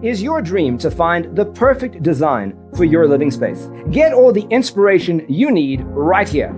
Is your dream to find the perfect design for your living space? Get all the inspiration you need right here.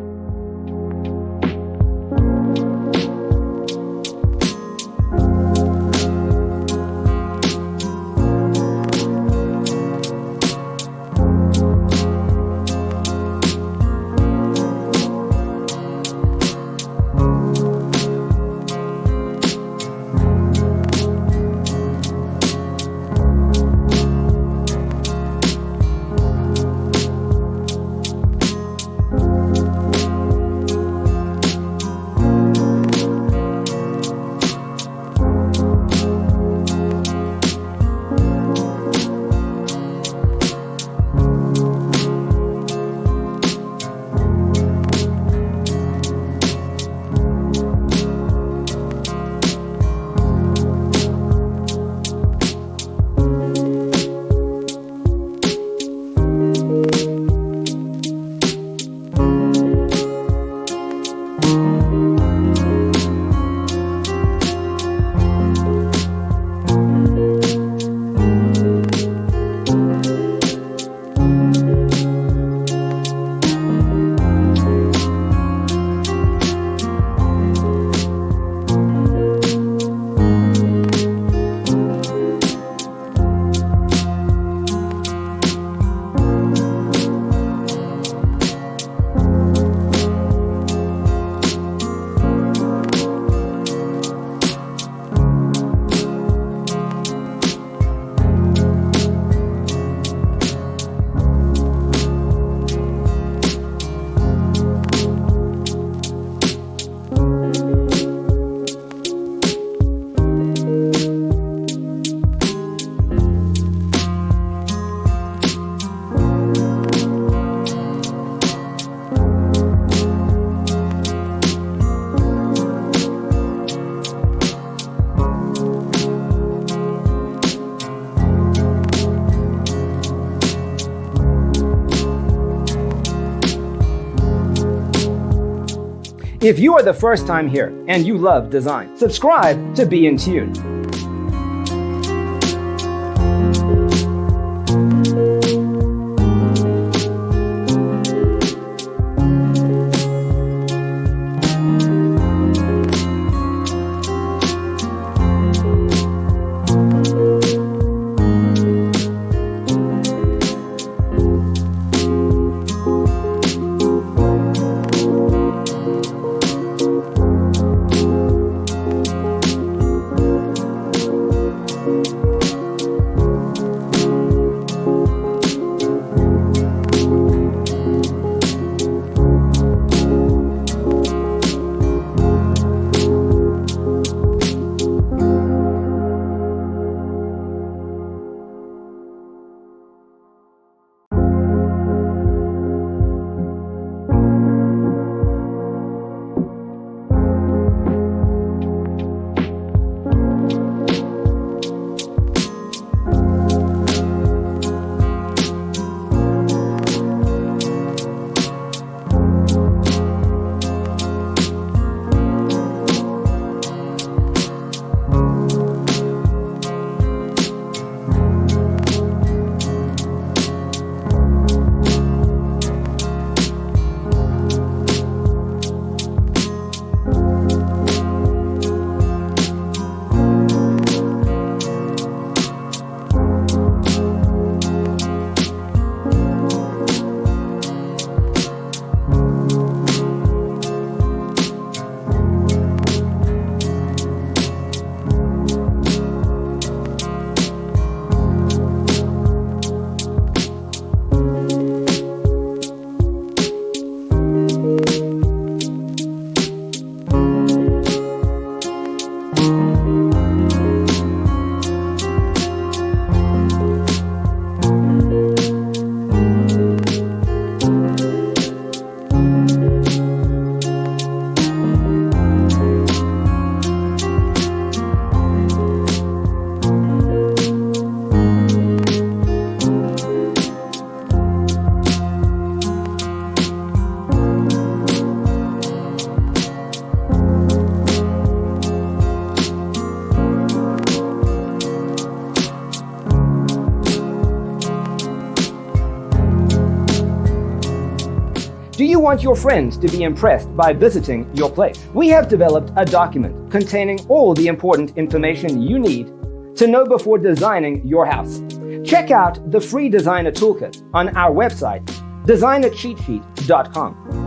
If you are the first time here and you love design, subscribe to Be in Tune. Do you want your friends to be impressed by visiting your place? We have developed a document containing all the important information you need to know before designing your house. Check out the free designer toolkit on our website, designercheatsheet.com.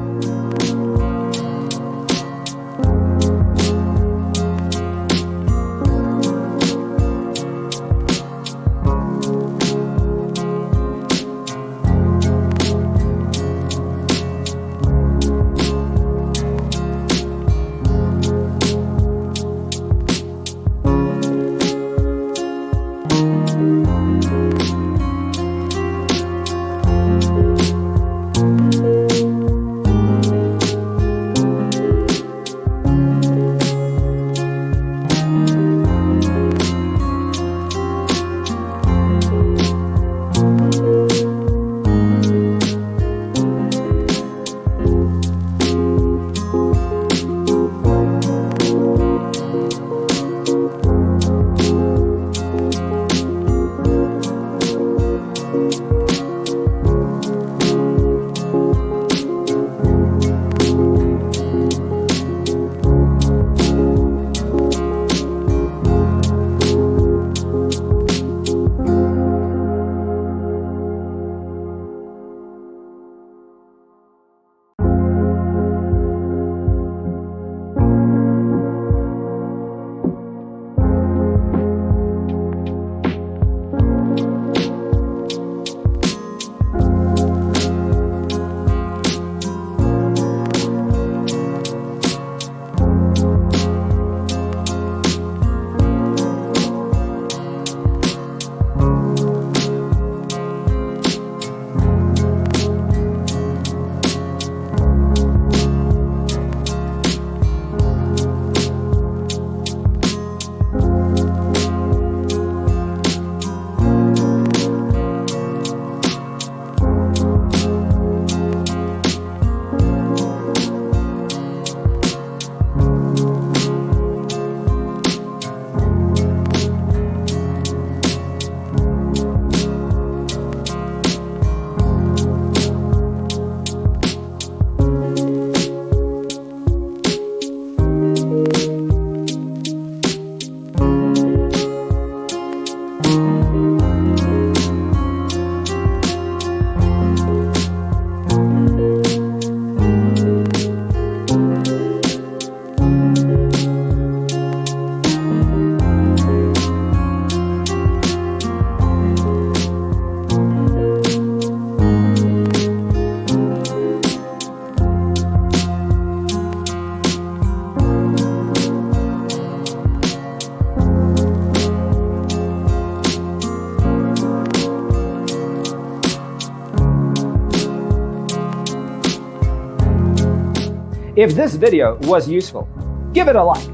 If this video was useful, give it a like.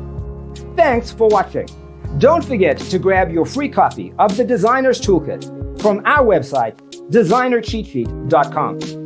Thanks for watching. Don't forget to grab your free copy of the Designer's Toolkit from our website, designercheatsheet.com.